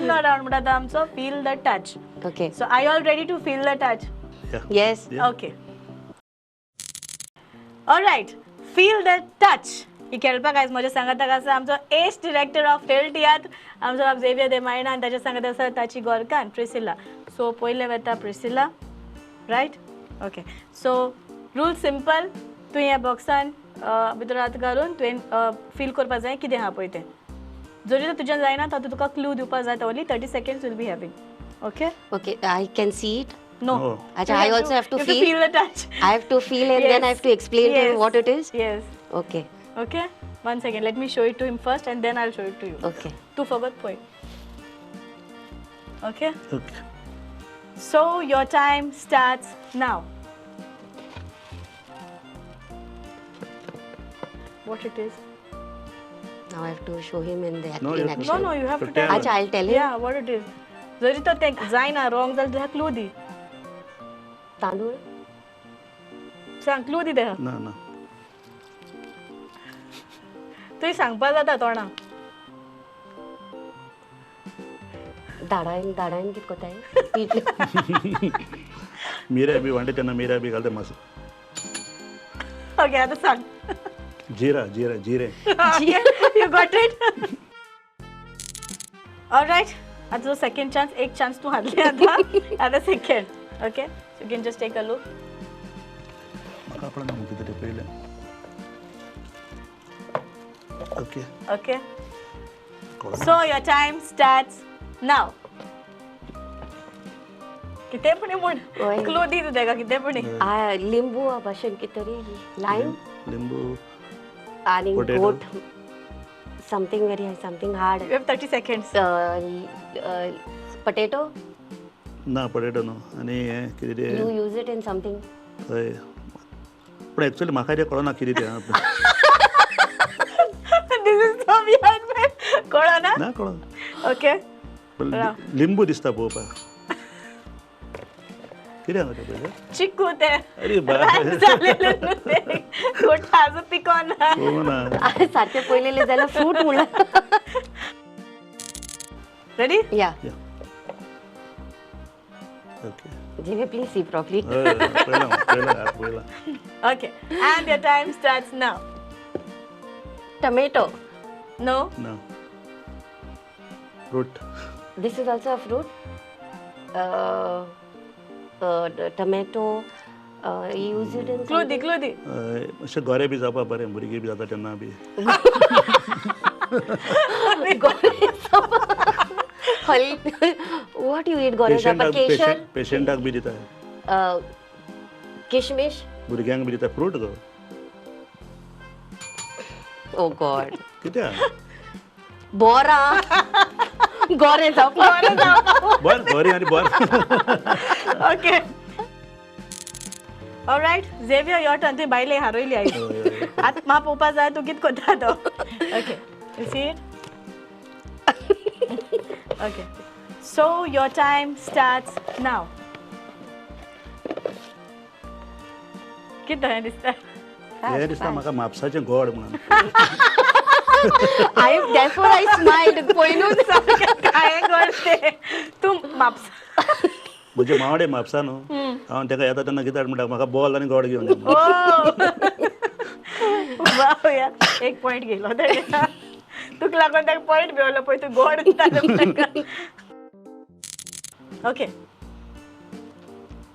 पुन्हा राउंड म्हणटा आमचो feel the touch. Okay. So are you all ready to feel the touch? Yes. Okay. Alright, feel the touch ही खेळपाक आयज म्हज्या सांगाताक आसा आमचो एस डिरेक्टर ऑफ फेल तियात्र आमचो बाब झेवियर दे मायना आनी ताच्या सांगात आसा ताची गोरकान प्रिसिला. सो पयले वता Priscilla, right? Okay. So rule simple. तूं ह्या बॉक्सान भितर हात घालून तुवें फील करपाक जाय कितें आहा पळय तें. जरी तर तुज्यान जायना तर तुका क्लू दिवपाक जाय. Only 30 seconds will be having. Okay? Okay, I can see it. No. Oh. Acha, I also have to you feel. feel the touch. I have to feel and then I have to explain to him what it is. Yes. Okay. Okay? One second. Let me show it to him first and then I'll show it to you. Okay. Tu forgot point. Okay? Okay. So your time starts now. What it is? Now I have to show him in the No, you in have to action. No, you have to To tell. tell. Acha, I'll tell him. Yeah, what it is. जरी तो ते जायना wrong जाल्यार तुका clue दी. तांदूळ. सांग clue दी तेका. ना ना तुवें सांगपा जाता तोंडां. दाडान कित कोताय? पीठ. मिऱ्या बी वांटे तेन्ना मिऱ्या बी घालता मातसो. ओके, आतां सांग. जिरा जिरा जिरे. You got it? Alright. आता जो सेकंड चान्स, एक चान्स तू हारली आता second. Okay? So you can just take a look. म्हाका कळना मग कितें तें पयलें. ओके. ओके? कळना. So your time starts now. कितें पण म्हण. ओय. क्लू दी तू तेका कितें पण. लिंबू भाशेन कितें तरी लायम लिंबू. आणि Potato. गोट. Something very something hard. You have 30 seconds. Potato. ना पोटॅटो न्हू आनी हें कितें तें you use it in something. हय पूण एक्चुअली म्हाका तें कळना कितें तें. This is so beyond me. कळना? ना कळना. ओके? पूण राव. लिंबू दिसता पळोवपाक. कितें हांगा तें पयलें. चिकू ते. अरे बाप. जालेलें न्हू तें. गोठा अजून पिकोना. ना सारखें पयलेले जाल्यार फ्रूट म्हणला. रेडी? या. ओके. जेवे प्लीज सी प्रॉपरली. पयला. Okay. And your time starts now. Tomato. No? ना fruit. This is also a fruit. Tomato. Use it in. Clue दी. अशें गोरे बी जावपा बरें भुरगीं बी जाता तेन्ना बी. What you eat? गोरेजा केशर. पेशंटाक बी दिता. किशमिश. भुरग्यांक बी दिता फ्रूट गो. Oh God. कित्याक बोरा. गोरे जावपा. बरें गोरे आनी बरें. Okay. All right. Xavier, your turn. तुवें बायले हारयली आयज. आतां म्हाका पळोवपा जाय तूं कितें करता तो. Okay. You see it? Okay. So your time starts now. कितें दिसता? हें दिसता म्हाका म्हापसाचें गोड म्हणून. Therefore I smiled. पयलूच. काय करते तूं म्हापसा. म्हणजे मावडे म्हापसा न्हू. हांव तेका येता तेन्ना कितें म्हणटा म्हाका बॉल आनी गोड घेवन यो. वाव या एक पॉइंट गेलो तेका. तुका लागून ताका पॉइंट मेळलो पळय तूं गोड दितालो. ओके.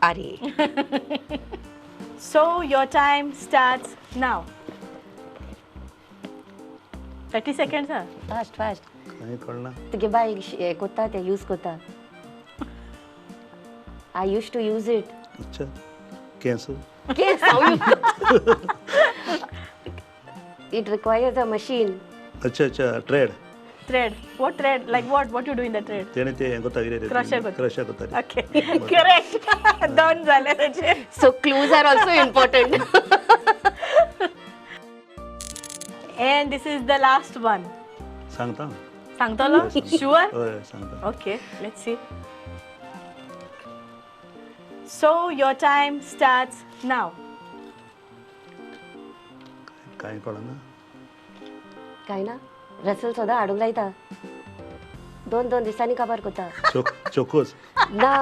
अरे. So your time starts now. 30 seconds हा. फास्ट. कांय कळना. तुगे बाय हें कोत्ता तें यूज कोत्ता. I used to use it. अच्छा केंसू. Yes, how you? It requires a machine. अच्छा trade. Thread. What thread? Like what? What you do in the thread? तेणे तें हें कोत्ता कितें Crusher कोत्ता. क्रशर कोत्ता. Okay. Correct. Done झाले त्याचे. So clues are also important. And this is the last one. सांगता. सांगतलो? Sure? हय सांगता. Okay. Let's see. So your time starts now. कांय कळना. काय ना रसल सुद्धा हाडूंक लायता. दोन दिसांनी काबार कोता चोकोस ना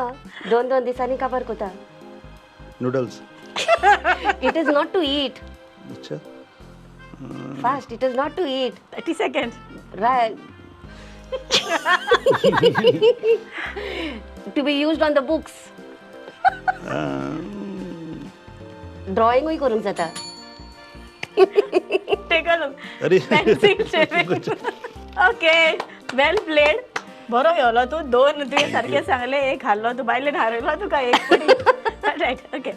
2 दिसांनी काबार कोता noodles it is not to eat अच्छा fast it is not to eat 30 seconds. right to be used on the books drawing ही करूंक जाता Take a look. अरे Pencil shaving. Okay, well played. बरो येलो तू 2 तुवें सारकें सांगलें एक हारलो तू बायलेन हारयलो तुका एक रायट ओके